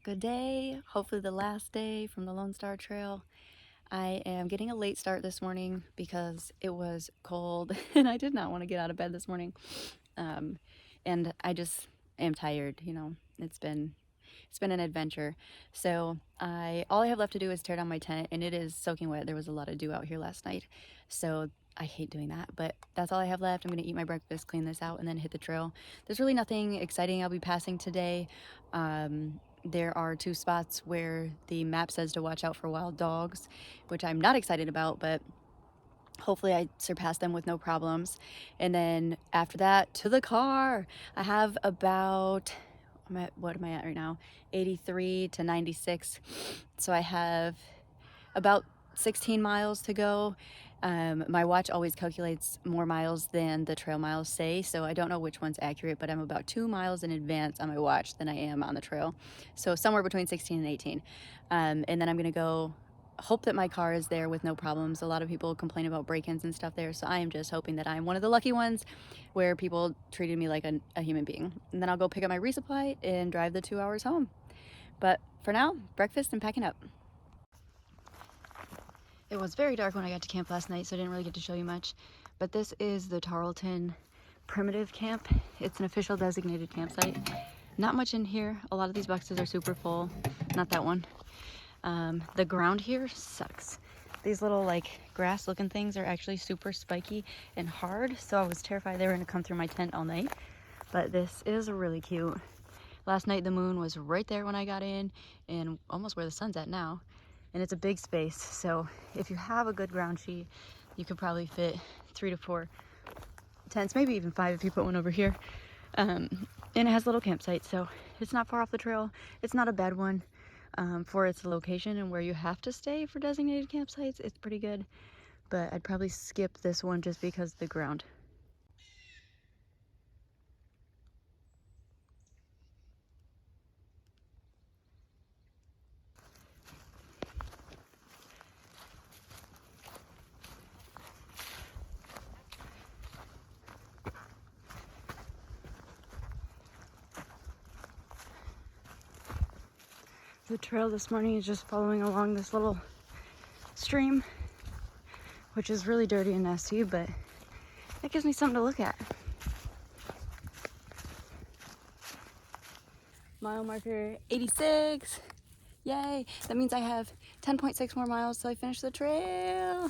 Good day, hopefully the last day from the Lone Star Trail. I am getting a late start this morning because it was cold and I did not want to get out of bed this morning. Um, and I just am tired, you know. It's been an adventure. So all I have left to do is tear down my tent, and it is soaking wet. There was a lot of dew out here last night, so I hate doing that, but that's all I have left. I'm gonna eat my breakfast, clean this out, and then hit the trail. There's really nothing exciting I'll be passing today. There are two spots where the map says to watch out for wild dogs, which I'm not excited about, but hopefully I surpass them with no problems. And then after that, to the car. I have about, what am I at right now? 83 to 96. So I have about 16 miles to go. My watch always calculates more miles than the trail miles say, so I don't know which one's accurate, but I'm about 2 miles in advance on my watch than I am on the trail. So somewhere between 16 and 18. And then I'm gonna go hope that my car is there with no problems. A lot of people complain about break-ins and stuff there, so I am just hoping that I'm one of the lucky ones where people treated me like a human being. And then I'll go pick up my resupply and drive the 2 hours home. But for now, breakfast and packing up. It was very dark when I got to camp last night, so I didn't really get to show you much. But this is the Tarleton Primitive Camp. It's an official designated campsite. Not much in here. A lot of these boxes are super full. Not that one. The ground here sucks. These little like grass looking things are actually super spiky and hard, so I was terrified they were gonna come through my tent all night. But this is really cute. Last night the moon was right there when I got in, and almost where the sun's at now. And it's a big space, so if you have a good ground sheet, you could probably fit 3 to 4 tents, maybe even 5 if you put one over here. And it has a little campsite, so it's not far off the trail. It's not a bad one for its location and where you have to stay for designated campsites. It's pretty good, but I'd probably skip this one just because of the ground. The trail this morning is just following along this little stream, which is really dirty and nasty, but it gives me something to look at. Mile marker 86. Yay! That means I have 10.6 more miles till I finish the trail.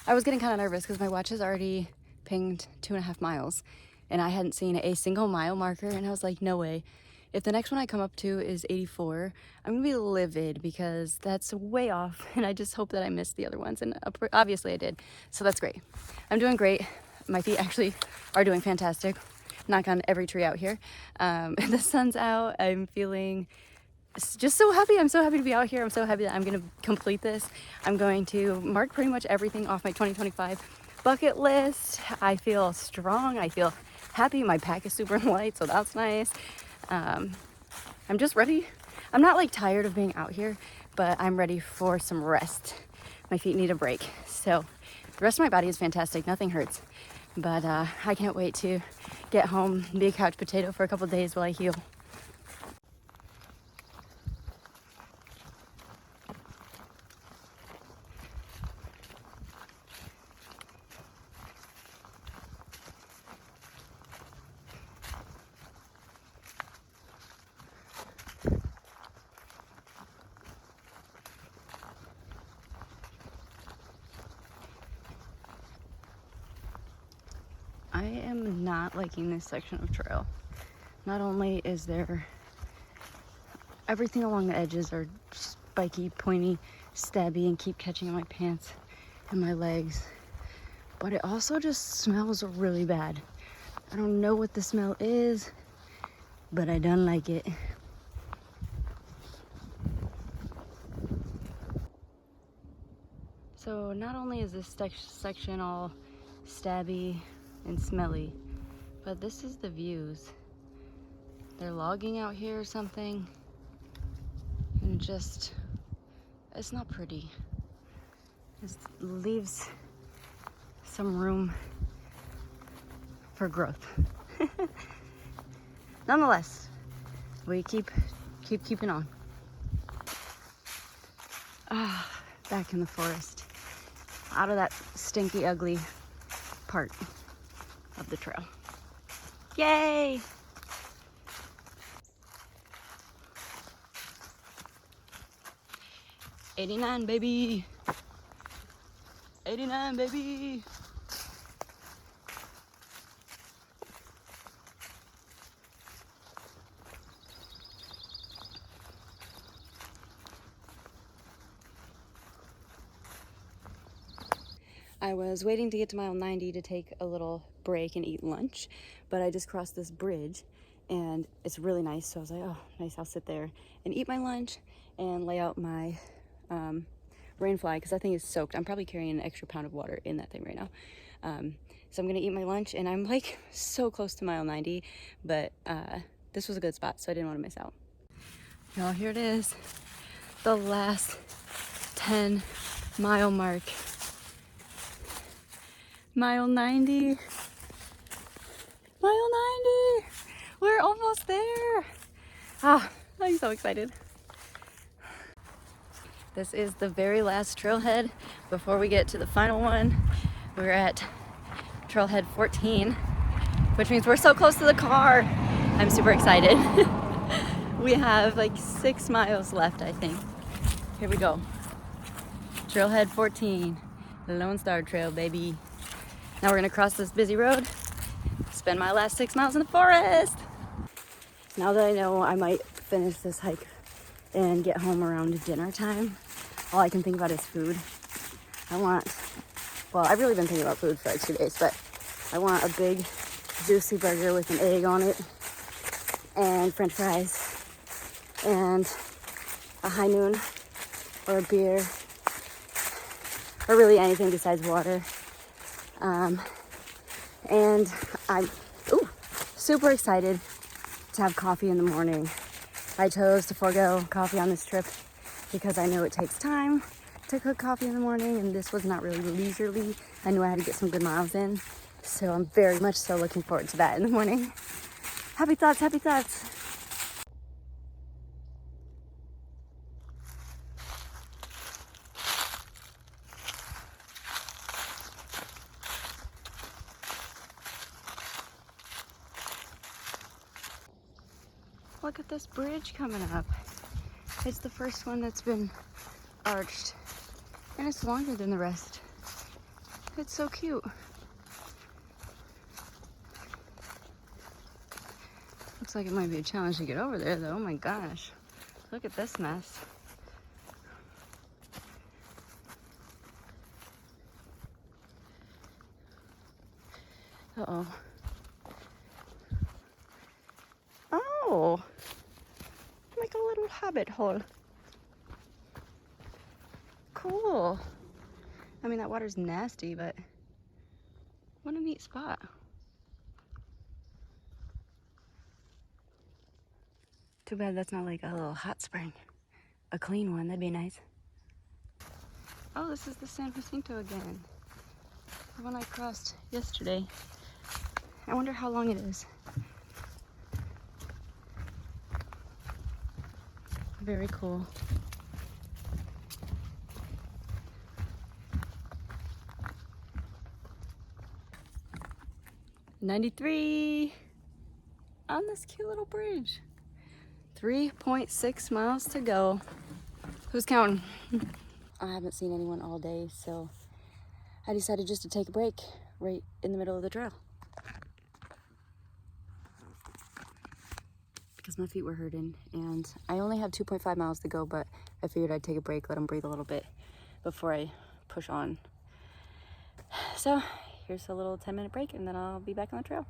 I was getting kind of nervous because my watch has already pinged 2.5 miles and I hadn't seen a single mile marker, and I was like, no way. If the next one I come up to is 84, I'm gonna be livid because that's way off, and I just hope that I missed the other ones, and obviously I did. So that's great. I'm doing great. My feet actually are doing fantastic. Knock on every tree out here. The sun's out. I'm feeling just so happy. I'm so happy to be out here. I'm so happy that I'm going to complete this. I'm going to mark pretty much everything off my 2025 bucket list. I feel strong. I feel happy. My pack is super light, so that's nice. I'm just ready. I'm not like tired of being out here, but I'm ready for some rest. My feet need a break. So the rest of my body is fantastic. Nothing hurts. But I can't wait to get home, be a couch potato for a couple days while I heal. I am not liking this section of trail. Not only is there everything along the edges are spiky, pointy, stabby, and keep catching in my pants and my legs, but it also just smells really bad. I don't know what the smell is, but I don't like it. So not only is this section all stabby and smelly, but this is the views. They're logging out here or something, and just, it's not pretty. It leaves some room for growth. Nonetheless, we keep keeping on. Ah, back in the forest. Out of that stinky, ugly part of the trail. Yay! '89, baby! 89, baby! I was waiting to get to mile 90 to take a little break and eat lunch, but I just crossed this bridge and it's really nice. So I was like, oh, nice, I'll sit there and eat my lunch and lay out my rain fly because that thing is soaked. I'm probably carrying an extra pound of water in that thing right now. So I'm gonna eat my lunch and I'm like so close to mile 90, but this was a good spot, so I didn't want to miss out. Y'all, here it is, the last 10-mile mark. Mile 90. Mile 90. We're almost there. Ah, I'm so excited. This is the very last trailhead before we get to the final one. We're at trailhead 14, which means we're so close to the car. I'm super excited. We have like 6 miles left, I think. Here we go. Trailhead 14, the Lone Star Trail, baby. Now we're gonna cross this busy road, spend my last 6 miles in the forest. Now that I know I might finish this hike and get home around dinner time, all I can think about is food. I've really been thinking about food for like 2 days, but I want a big juicy burger with an egg on it and french fries and a high noon or a beer or really anything besides water. And I'm super excited to have coffee in the morning. I chose to forego coffee on this trip because I know it takes time to cook coffee in the morning, and this was not really leisurely. I knew I had to get some good miles in, so I'm very much so looking forward to that in the morning. Happy thoughts, happy thoughts. Look at this bridge coming up. It's the first one that's been arched, and it's longer than the rest. It's so cute. Looks like it might be a challenge to get over there though. Oh my gosh. Look at this mess. Uh-oh. Oh, like a little hobbit hole. Cool. I mean, that water's nasty, but what a neat spot. Too bad that's not like a little hot spring. A clean one, that'd be nice. Oh, this is the San Jacinto again. The one I crossed yesterday. I wonder how long it is. Very cool. '93 on this cute little bridge. 3.6 miles to go. Who's counting? I haven't seen anyone all day, so I decided just to take a break right in the middle of the trail. Because my feet were hurting, and I only have 2.5 miles to go, but I figured I'd take a break, let them breathe a little bit before I push on. So here's a little 10-minute break, and then I'll be back on the trail.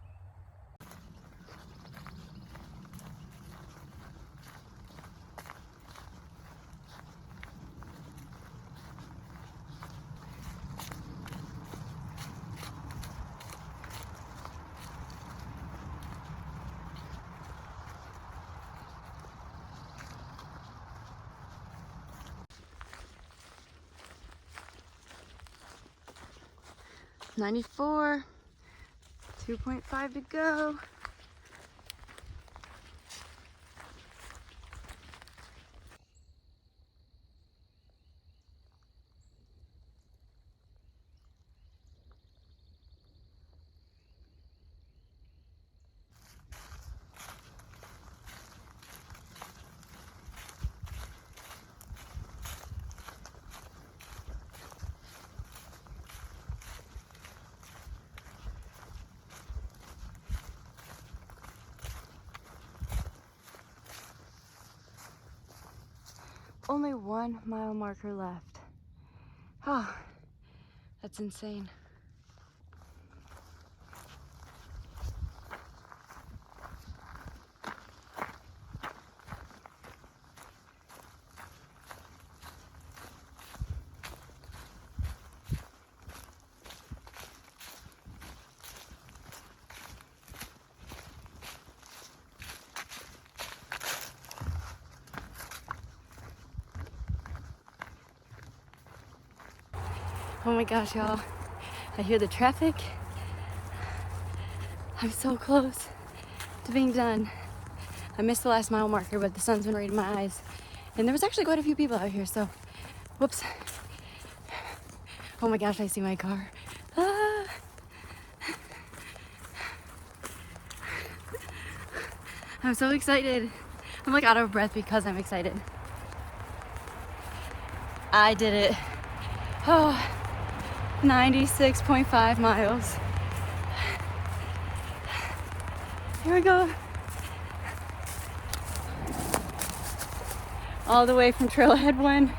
'94, 2.5 to go. Only 1 mile marker left. Oh, that's insane. Oh my gosh, y'all. I hear the traffic. I'm so close to being done. I missed the last mile marker, but the sun's been right in my eyes. And there was actually quite a few people out here, so whoops. Oh my gosh, I see my car. Ah. I'm so excited. I'm like out of breath because I'm excited. I did it. Oh, 96.5 miles. Here we go. All the way from Trailhead 1.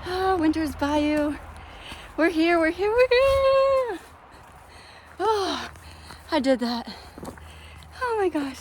Oh, Winter's Bayou. We're here, we're here, we're here. Oh, I did that. Oh my gosh.